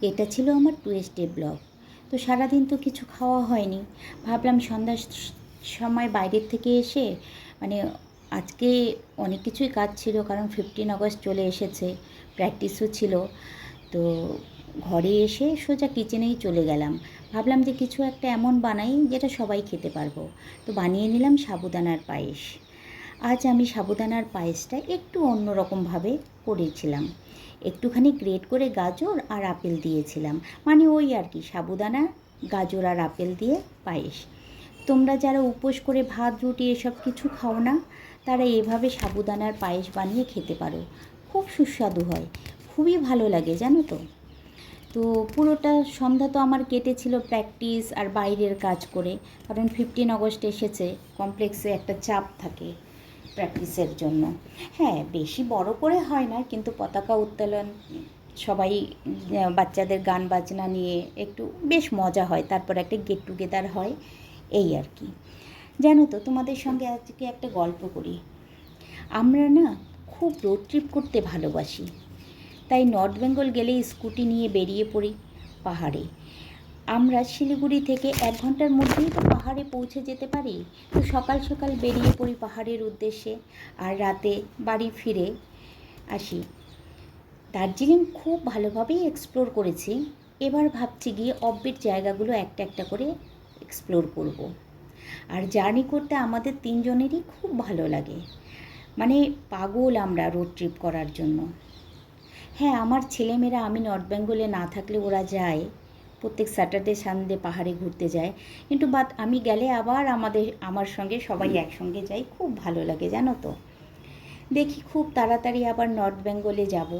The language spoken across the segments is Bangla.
এটা ছিল আমার টুয়েসডে ব্লগ। তো সারাদিন তো কিছু খাওয়া হয়নি, ভাবলাম সন্ধ্যার সময় বাইরের থেকে এসে মানে আজকে অনেক কিছুই কাজ ছিল, কারণ 15 আগস্ট চলে এসেছে, প্র্যাকটিসও ছিল। তো ঘরে এসে সোজা কিচেনেই চলে গেলাম। ভাবলাম যে কিছু একটা এমন বানাই যেটা সবাই খেতে পারবো। তো বানিয়ে নিলাম সাবুদানার পায়েস। আজ আমি সাবুদানার পায়েসটা একটু অন্যরকমভাবে করেছিলাম। একটুখানি গ্রেট করে গাজর আর আপেল দিয়েছিলাম, মানে ওই আর কি, সাবুদানা, গাজর আর আপেল দিয়ে পায়েস। তোমরা যারা উপোস করে ভাত রুটি এসব কিছু খাও না, তারা এভাবে সাবুদানার পায়েস বানিয়ে খেতে পারো। খুব সুস্বাদু হয়, খুবই ভালো লাগে, জানো তো। তো পুরোটা সন্ধ্যা তো আমার কেটেছিল প্র্যাকটিস আর বাইরের কাজ করে, কারণ 15 আগস্ট এসেছে, কমপ্লেক্সে একটা চাপ থাকে প্র্যাকটিসের জন্য। হ্যাঁ, বেশি বড় করে হয় না, কিন্তু পতাকা উত্তোলন, সবাই বাচ্চাদের গান বাজনা নিয়ে একটু বেশ মজা হয়, তারপর একটা গেট টুগেদার হয়, এই আর কি। জানো তো, তোমাদের সঙ্গে আজকে একটা গল্প করি। আমরা না খুব রোড ট্রিপ করতে ভালোবাসি, তাই নর্থ বেঙ্গল গেলেই স্কুটি নিয়ে বেরিয়ে পড়ি পাহাড়ে। আমরা শিলিগুড়ি থেকে 1 ঘন্টার মধ্যেই তো পাহাড়ে পৌঁছে যেতে পারি। তো সকাল সকাল বেরিয়ে পড়ি পাহাড়ের উদ্দেশ্যে, আর রাতে বাড়ি ফিরে আসি। দার্জিলিং খুব ভালোভাবেই এক্সপ্লোর করেছি, এবার ভাবছি গিয়ে অফবিট জায়গাগুলো একটা একটা করে এক্সপ্লোর করব। আর জার্নি করতে আমাদের 3জনেরই খুব ভালো লাগে, মানে পাগল আমরা রোড ট্রিপ করার জন্য। হ্যাঁ, আমার ছেলেমেয়েরা, আমি নর্থ বেঙ্গলে না থাকলে ওরা যায়, প্রত্যেক স্যাটারডে সানডে পাহাড়ে ঘুরতে যায়। কিন্তু আমি গেলে আবার আমার সঙ্গে সবাই একসঙ্গে যাই, খুব ভালো লাগে, জানো তো। দেখি খুব তাড়াতাড়ি আবার নর্থ বেঙ্গলে যাব।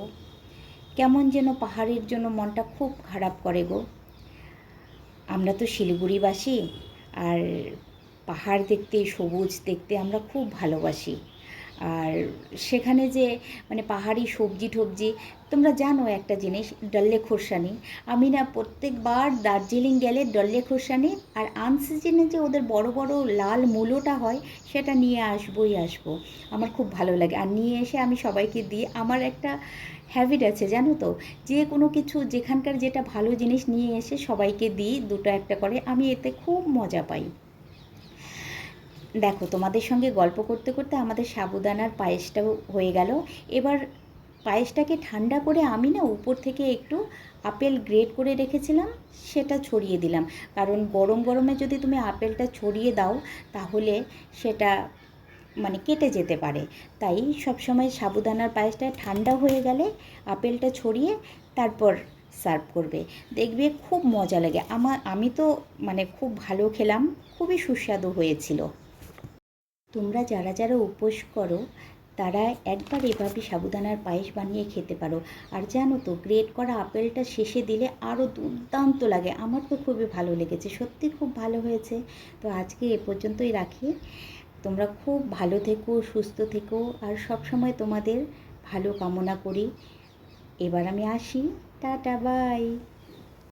কেমন যেন পাহাড়ের জন্য মনটা খুব খারাপ করে গো। আমরা তো শিলিগুড়িবাসী, আর পাহাড় দেখতে, সবুজ দেখতে আমরা খুব ভালোবাসি। আর সেখানে যে মানে পাহাড়ি সবজি টবজি, তোমরা জানো একটা জিনিস, ডল্লে খোরসানি। আমি না প্রত্যেকবার দার্জিলিং গেলে ডল্লে খোরসানি আর আনসিজনে যে ওদের বড় বড় লাল মূলোটা হয়, সেটা নিয়ে আসবোই আসবো। আমার খুব ভালো লাগে, আর নিয়ে এসে আমি সবাইকে দিই। আমার একটা হ্যাবিট আছে, জানো তো, যে কোনো কিছু যেখানকার যেটা ভালো জিনিস নিয়ে এসে সবাইকে দিই, দুটো একটা করে, আমি এতে খুব মজা পাই। দেখো, তোমাদের সঙ্গে গল্প করতে করতে আমাদের সাবুদানার পায়েসটাও হয়ে গেল। এবার পায়েসটাকে ঠান্ডা করে আমি না উপর থেকে একটু আপেল গ্রেট করে রেখেছিলাম, সেটা ছড়িয়ে দিলাম। কারণ গরম গরমে যদি তুমি আপেলটা ছড়িয়ে দাও, তাহলে সেটা মানে কেটে যেতে পারে। তাই সবসময় সাবুদানার পায়েসটা ঠান্ডা হয়ে গেলে আপেলটা ছড়িয়ে তারপর সার্ভ করবে, দেখবে খুব মজা লাগে। আমি তো মানে খুব ভালো খেলাম, খুবই সুস্বাদু হয়েছিল। তোমরা যারা যারা উপোস করো, তারা একবার এভাবে সাবুদানার পায়েস বানিয়ে খেতে পারো। আর জানো তো, গ্রেট করা আপেলটা শেষে দিলে আরও দুর্দান্ত লাগে। আমার তো খুবই ভালো লেগেছে, সত্যি খুব ভালো হয়েছে। তো আজকে এ পর্যন্তই রাখি। তোমরা খুব ভালো থেকো, সুস্থ থেকো, আর সব সময় তোমাদের ভালো কামনা করি। এবার আমি আসি, টাটা, বাই।